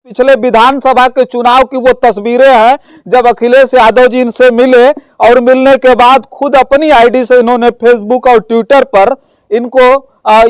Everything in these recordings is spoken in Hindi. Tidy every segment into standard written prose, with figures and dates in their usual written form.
पिछले विधानसभा के चुनाव की वो तस्वीरें हैं जब अखिलेश यादव जी इनसे मिले और मिलने के बाद खुद अपनी आईडी से इन्होंने फेसबुक और ट्विटर पर इनको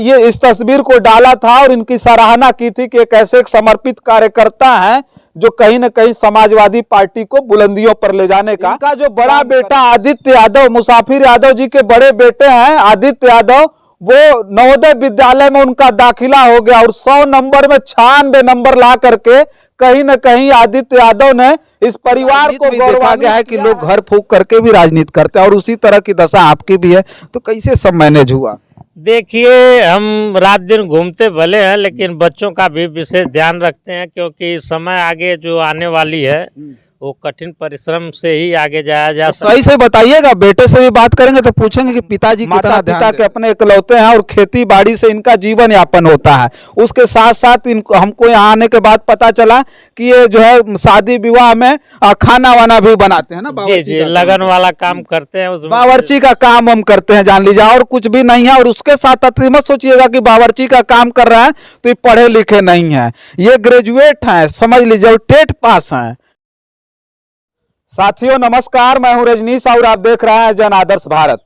ये इस तस्वीर को डाला था और इनकी सराहना की थी कि एक ऐसे एक समर्पित कार्यकर्ता हैं जो कहीं न कहीं समाजवादी पार्टी को बुलंदियों पर ले जाने का। इनका जो बड़ा बेटा आदित्य यादव, मुसाफिर यादव जी के बड़े बेटे हैं आदित्य यादव, वो नवोदय विद्यालय में उनका दाखिला हो गया और 100 नंबर में 96 नंबर ला करके कहीं न कहीं आदित्य यादव ने इस परिवार को देखा गया है कि लोग घर फूंक करके भी राजनीति करते हैं और उसी तरह की दशा आपकी भी है, तो कैसे सब मैनेज हुआ? देखिए, हम रात दिन घूमते भले हैं लेकिन बच्चों का भी विशेष ध्यान रखते हैं, क्योंकि समय आगे जो आने वाली है वो कठिन परिश्रम से ही आगे जाया जा सकता है। सही से बताइएगा, बेटे से भी बात करेंगे तो पूछेंगे कि पिताजी कितना पिता के अपने इकलौते हैं और खेती बाड़ी से इनका जीवन यापन होता है। उसके साथ साथ इनको हमको यहाँ आने के बाद पता चला कि ये जो है शादी विवाह में खाना वाना भी बनाते हैं ना। जी जी, लगन वाला काम करते हैं, उसमें बावर्ची का काम हम करते हैं, जान लीजिए, और कुछ भी नहीं है। और उसके साथ मत सोचिएगा कि बावर्ची का काम कर रहा है तो ये पढ़े लिखे नहीं है, ये ग्रेजुएट है, समझ लीजिए, टेट पास है। साथियों नमस्कार, मैं हूं रजनीश और आप देख रहे हैं जन आदर्श भारत।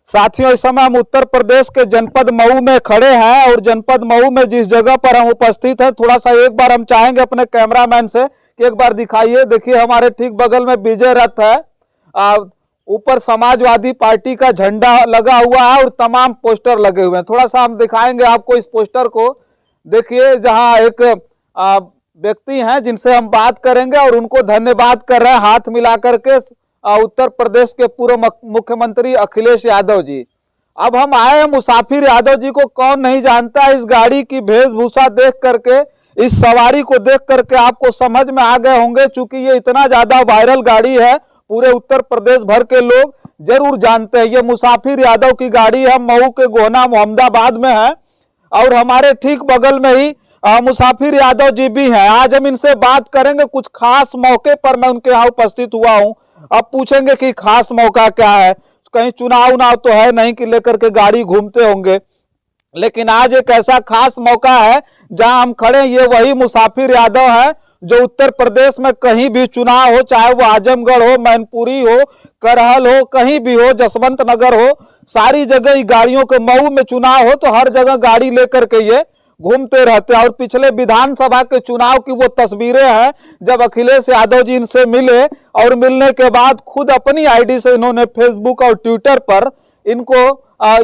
साथियों, इस समय हम उत्तर प्रदेश के जनपद मऊ में खड़े हैं और जनपद मऊ में जिस जगह पर हम उपस्थित हैं, थोड़ा सा एक बार हम चाहेंगे अपने कैमरामैन से कि एक बार दिखाइए। देखिए, हमारे ठीक बगल में विजय रथ है, ऊपर समाजवादी पार्टी का झंडा लगा हुआ है और तमाम पोस्टर लगे हुए हैं। थोड़ा सा हम दिखाएंगे आपको इस पोस्टर को। देखिए, जहां एक व्यक्ति हैं जिनसे हम बात करेंगे और उनको धन्यवाद कर रहे हैं हाथ मिला करके, उत्तर प्रदेश के पूर्व मुख्यमंत्री अखिलेश यादव जी। अब हम आए हैं मुसाफिर यादव जी को कौन नहीं जानता है। इस गाड़ी की वेशभूषा देख करके, इस सवारी को देख करके आपको समझ में आ गए होंगे, चूंकि ये इतना ज्यादा वायरल गाड़ी है, पूरे उत्तर प्रदेश भर के लोग जरूर जानते हैं। ये मुसाफिर यादव की गाड़ी है, मऊ के गोहना मोहम्मदाबाद में है और हमारे ठीक बगल में ही मुसाफिर यादव जी भी हैं। आज हम इनसे बात करेंगे, कुछ खास मौके पर मैं उनके यहाँ उपस्थित हुआ हूँ। अब पूछेंगे कि खास मौका क्या है, कहीं चुनाव तो है नहीं कि लेकर के गाड़ी घूमते होंगे, लेकिन आज एक ऐसा खास मौका है जहां हम खड़े। ये वही मुसाफिर यादव है जो उत्तर प्रदेश में कहीं भी चुनाव हो, चाहे वो आजमगढ़ हो, मैनपुरी हो, करहल हो, कहीं भी हो, जसवंत नगर हो, सारी जगह गाड़ियों के, मऊ में चुनाव हो तो हर जगह गाड़ी लेकर के ये घूमते रहते हैं। और पिछले विधानसभा के चुनाव की वो तस्वीरें हैं जब अखिलेश यादव जी इनसे मिले और मिलने के बाद खुद अपनी आईडी से इन्होंने फेसबुक और ट्विटर पर इनको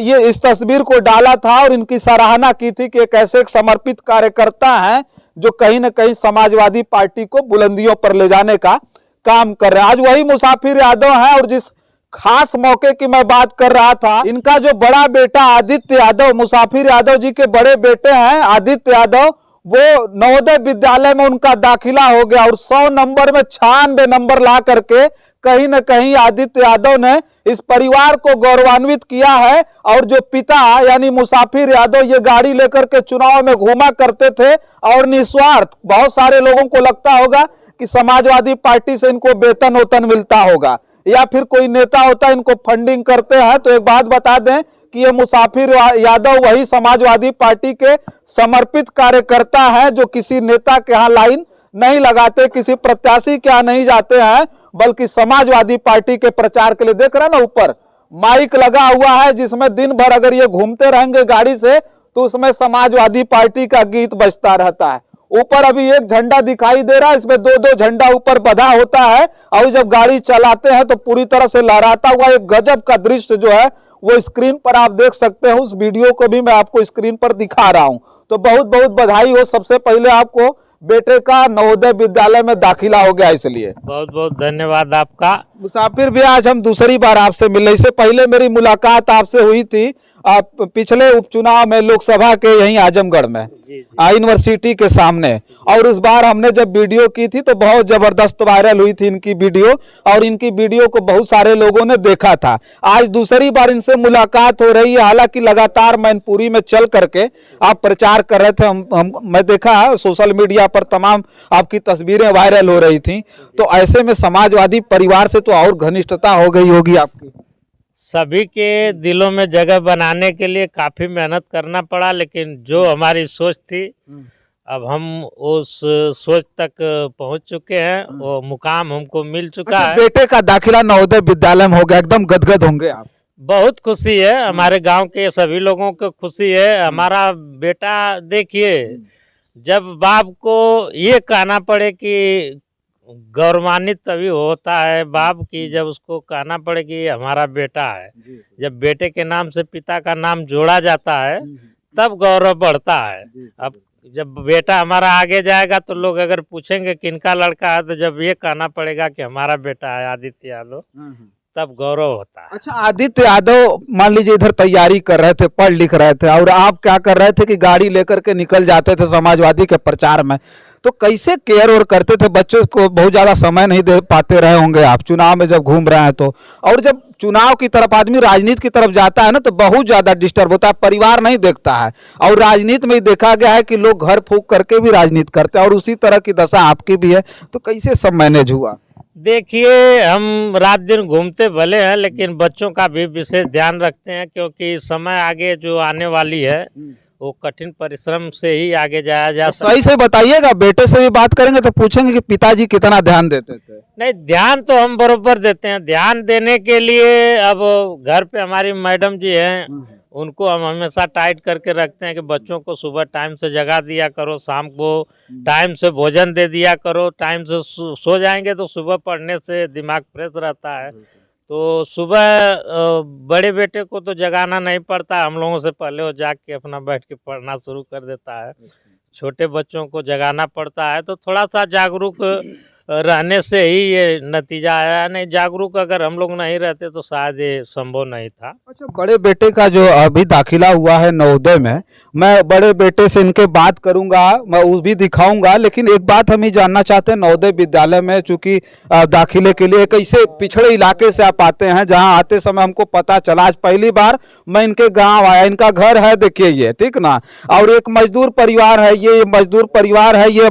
ये इस तस्वीर को डाला था और इनकी सराहना की थी कि एक ऐसे एक समर्पित कार्यकर्ता हैं जो कहीं न कहीं समाजवादी पार्टी को बुलंदियों पर ले जाने का काम कर रहे हैं। आज वही मुसाफिर यादव हैं और जिस खास मौके की मैं बात कर रहा था, इनका जो बड़ा बेटा आदित्य यादव, मुसाफिर यादव जी के बड़े बेटे हैं आदित्य यादव, वो नवोदय विद्यालय में उनका दाखिला हो गया और 100 नंबर में 96 नंबर ला करके कहीं न कहीं आदित्य यादव ने इस परिवार को गौरवान्वित किया है। और जो पिता यानी मुसाफिर यादव ये गाड़ी लेकर के चुनाव में घूमा करते थे और निस्वार्थ, बहुत सारे लोगों को लगता होगा कि समाजवादी पार्टी से इनको वेतन वोतन मिलता होगा या फिर कोई नेता होता है इनको फंडिंग करते हैं, तो एक बात बता दें कि ये मुसाफिर यादव वही समाजवादी पार्टी के समर्पित कार्यकर्ता हैं जो किसी नेता के यहाँ लाइन नहीं लगाते, किसी प्रत्याशी के यहाँ नहीं जाते हैं, बल्कि समाजवादी पार्टी के प्रचार के लिए। देख रहे हैं ना, ऊपर माइक लगा हुआ है जिसमें दिन भर अगर ये घूमते रहेंगे गाड़ी से तो उसमें समाजवादी पार्टी का गीत बजता रहता है। ऊपर अभी एक झंडा दिखाई दे रहा है, इसमें दो दो झंडा ऊपर बंधा होता है और जब गाड़ी चलाते हैं तो पूरी तरह से लहराता हुआ एक गजब का दृश्य जो है वो स्क्रीन पर आप देख सकते हैं। उस वीडियो को भी मैं आपको स्क्रीन पर दिखा रहा हूं। तो बहुत बहुत बधाई हो सबसे पहले आपको, बेटे का नवोदय विद्यालय में दाखिला हो गया, इसलिए बहुत बहुत धन्यवाद आपका। मुसाफिर भी आज हम दूसरी बार आपसे मिले, इससे पहले मेरी मुलाकात आपसे हुई थी पिछले उपचुनाव में लोकसभा के यहीं आजमगढ़ में यूनिवर्सिटी के सामने, और उस बार हमने जब वीडियो की थी तो बहुत जबरदस्त वायरल हुई थी इनकी वीडियो और इनकी वीडियो को बहुत सारे लोगों ने देखा था। आज दूसरी बार इनसे मुलाकात हो रही है, हालांकि लगातार मैनपुरी में चल करके आप प्रचार कर रहे थे, मैं देखा सोशल मीडिया पर तमाम आपकी तस्वीरें वायरल हो रही थी, तो ऐसे में समाजवादी परिवार से तो और घनिष्ठता हो गई होगी आपकी। सभी के दिलों में जगह बनाने के लिए काफ़ी मेहनत करना पड़ा, लेकिन जो हमारी सोच थी अब हम उस सोच तक पहुंच चुके हैं, वो मुकाम हमको मिल चुका अच्छा, है। बेटे का दाखिला नवोदय विद्यालय में हो गया, एकदम गदगद होंगे आप। बहुत खुशी है, हमारे गांव के सभी लोगों को खुशी है। हमारा बेटा देखिए, जब बाप को ये कहना पड़े कि गौरवान्वित तभी होता है बाप की, जब उसको कहना पड़े कि ये हमारा बेटा है। जब बेटे के नाम से पिता का नाम जोड़ा जाता है तब गौरव बढ़ता है। अब जब बेटा हमारा आगे जाएगा तो लोग अगर पूछेंगे किनका लड़का है, तो जब ये कहना पड़ेगा कि हमारा बेटा है आदित्य यादव, तब गौरव होता है। अच्छा, आदित्य यादव मान लीजिए इधर तैयारी कर रहे थे, पढ़ लिख रहे थे, और आप क्या कर रहे थे कि गाड़ी लेकर के निकल जाते थे समाजवादी के प्रचार में, तो कैसे केयर और करते थे? बच्चों को बहुत ज्यादा समय नहीं दे पाते रहे होंगे आप चुनाव में जब घूम रहे हैं तो। और जब चुनाव की तरफ आदमी राजनीति की तरफ जाता है ना, तो बहुत ज्यादा डिस्टर्ब होता है, परिवार नहीं देखता है। और राजनीति में देखा गया है कि लोग घर फूंक करके भी राजनीति करते हैं, और उसी तरह की दशा आपकी भी है, तो कैसे सब मैनेज हुआ? देखिए, हम रात दिन घूमते भले हैं लेकिन बच्चों का भी विशेष ध्यान रखते हैं, क्योंकि समय आगे जो आने वाली है वो कठिन परिश्रम से ही आगे जाया जा सकता है। सही से बताइएगा, बेटे से भी बात करेंगे तो पूछेंगे कि पिताजी कितना ध्यान देते थे। नहीं, ध्यान तो हम बरोबर देते हैं। ध्यान देने के लिए अब घर पे हमारी मैडम जी हैं, उनको हम हमेशा टाइट करके रखते हैं कि बच्चों को सुबह टाइम से जगा दिया करो, शाम को टाइम से भोजन दे दिया करो, टाइम से सो जाएंगे तो सुबह पढ़ने से दिमाग फ्रेश रहता है। तो सुबह बड़े बेटे को तो जगाना नहीं पड़ता, हम लोगों से पहले वो जाग के अपना बैठ के पढ़ना शुरू कर देता है। छोटे बच्चों को जगाना पड़ता है, तो थोड़ा सा जागरूक रहने से ही ये नतीजा आया। नहीं, जागरूक अगर हम लोग नहीं रहते तो शायद ये संभव नहीं था। अच्छा, बड़े बेटे का जो अभी दाखिला हुआ है नवोदय में, मैं बड़े बेटे से इनके बात करूंगा, मैं वो भी दिखाऊंगा, लेकिन एक बात हम ही जानना चाहते हैं, नवोदय विद्यालय में चूंकि दाखिले के लिए एक ऐसे पिछड़े इलाके से आप आते हैं जहां आते समय हमको पता चला, आज पहली बार मैं इनके गाँव आया, इनका घर है देखिए ये, ठीक ना, और एक मजदूर परिवार है, ये मजदूर परिवार है, ये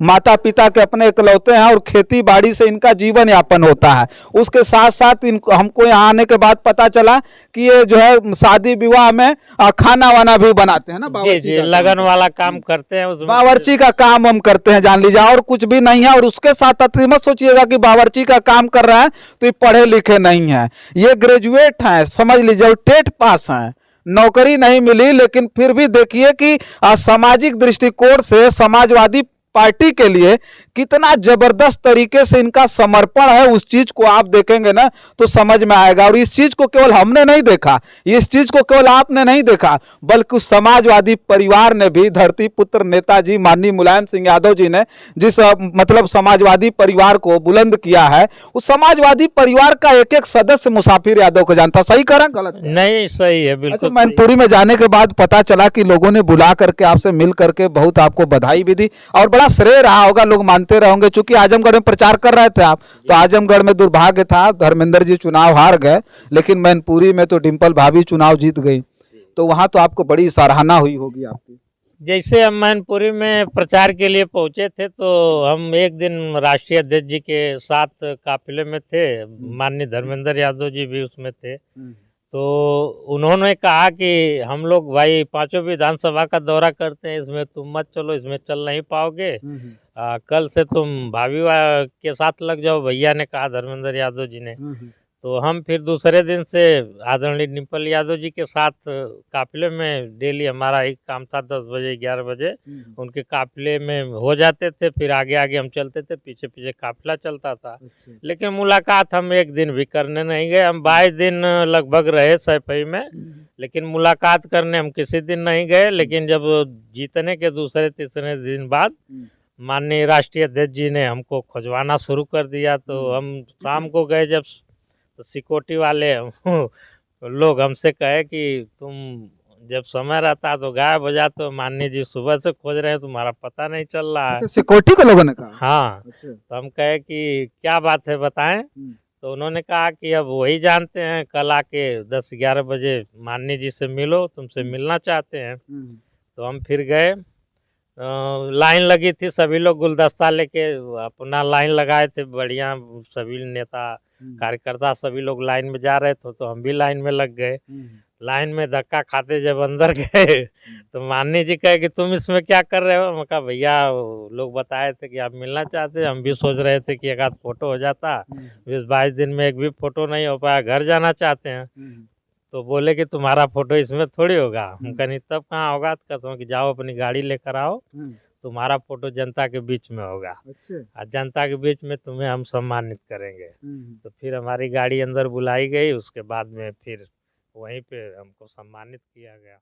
माता पिता के अपने इकलौते हैं, और खेती बाड़ी से इनका जीवन यापन होता है। उसके साथ साथ इनको हमको यहाँ आने के बाद पता चला कि ये जो है शादी विवाह में खाना वाना भी बनाते हैं ना, जी जी, लगन वाला काम करते हैं, उसमें बावर्ची का काम हम करते हैं, जान लीजिए, और कुछ भी नहीं है। और उसके साथ मत सोचिएगा कि बावर्ची का काम कर रहा है तो ये पढ़े लिखे नहीं है, ये ग्रेजुएट हैं, समझ लीजिए, और टेट पास हैं, नौकरी नहीं मिली, लेकिन फिर भी देखिए कि सामाजिक दृष्टिकोण से समाजवादी पार्टी के लिए कितना जबरदस्त तरीके से इनका समर्पण है। उस चीज को आप देखेंगे ना तो समझ में आएगा। और इस चीज को केवल हमने नहीं देखा, इस चीज को केवल आपने नहीं देखा, बल्कि उस समाजवादी परिवार ने भी, धरती पुत्र नेताजी माननीय मुलायम सिंह यादव जी ने जिस मतलब समाजवादी परिवार को बुलंद किया है, उस समाजवादी परिवार का एक एक सदस्य मुसाफिर यादव को जानता। सही करा गलत? नहीं, सही है, बिल्कुल। अच्छा, मैनपुरी में जाने के बाद पता चला कि लोगों ने बुला करके आपसे मिल करके बहुत आपको बधाई भी दी, और बड़ा श्रेय रहा होगा, लोग मानते रहोगे, चूंकि आजमगढ़ में प्रचार कर रहे थे आप, तो आजमगढ़ में दुर्भाग्य था, धर्मेंद्र जी चुनाव हार गए, लेकिन मैनपुरी में तो डिम्पल भाभी चुनाव जीत गई, तो वहां तो आपको बड़ी सराहना हुई होगी आपकी। जैसे हम मैनपुरी में प्रचार के लिए पहुंचे थे, तो हम एक दिन राष्ट्रीय अध्यक्ष जी के साथ काफिले में थे, माननीय धर्मेंद्र यादव जी भी उसमें थे। तो उन्होंने कहा कि हम लोग भाई पांचों विधानसभा का दौरा करते हैं, इसमें तुम मत चलो, इसमें चल नहीं पाओगे, कल से तुम भाभी के साथ लग जाओ, भैया ने कहा, धर्मेंद्र यादव जी ने। तो हम फिर दूसरे दिन से आदरणीय डिम्पल यादव जी के साथ काफिले में, डेली हमारा एक काम था 10 बजे 11 बजे उनके काफिले में हो जाते थे, फिर आगे आगे हम चलते थे, पीछे पीछे काफिला चलता था। लेकिन मुलाकात हम एक दिन भी करने नहीं गए। हम 22 दिन लगभग रहे सैफई में, लेकिन मुलाकात करने हम किसी दिन नहीं गए। लेकिन जब जीतने के दूसरे तीसरे दिन बाद माननीय राष्ट्रीय अध्यक्ष जी ने हमको खोजवाना शुरू कर दिया, तो हम शाम को गए, जब तो सिक्योरिटी वाले लोग हमसे कहे कि तुम जब समय रहता तो गायब हो जाते हो, माननीय जी सुबह से खोज रहे हैं, तुम्हारा पता नहीं चल रहा है। सिक्योरिटी के लोगों ने कहा? हाँ। तो हम कहे कि क्या बात है बताएं, तो उन्होंने कहा कि अब वही जानते हैं, कल आके 10-11 बजे माननीय जी से मिलो, तुमसे मिलना चाहते हैं। तो हम फिर गए, लाइन लगी थी, सभी लोग गुलदस्ता लेके अपना लाइन लगाए थे, बढ़िया, सभी नेता कार्यकर्ता सभी लोग लाइन में जा रहे थे, तो हम भी लाइन में लग गए। लाइन में धक्का खाते जब अंदर गए तो माननी जी कहे कि तुम इसमें क्या कर रहे हो। मैं कहा भैया वो लोग बताए थे कि आप मिलना चाहते हैं, हम भी सोच रहे थे कि एक आध फोटो हो जाता, 20-22 दिन में एक भी फोटो नहीं हो पाया, घर जाना चाहते हैं। तो बोले कि तुम्हारा फोटो इसमें थोड़ी होगा। हम कहीं तब कहाँ होगा, तो कहता हूँ कि जाओ अपनी गाड़ी लेकर आओ, तुम्हारा फोटो जनता के बीच में होगा। और जनता के बीच में तुम्हें हम सम्मानित करेंगे। तो फिर हमारी गाड़ी अंदर बुलाई गई, उसके बाद में फिर वहीं पे हमको सम्मानित किया गया।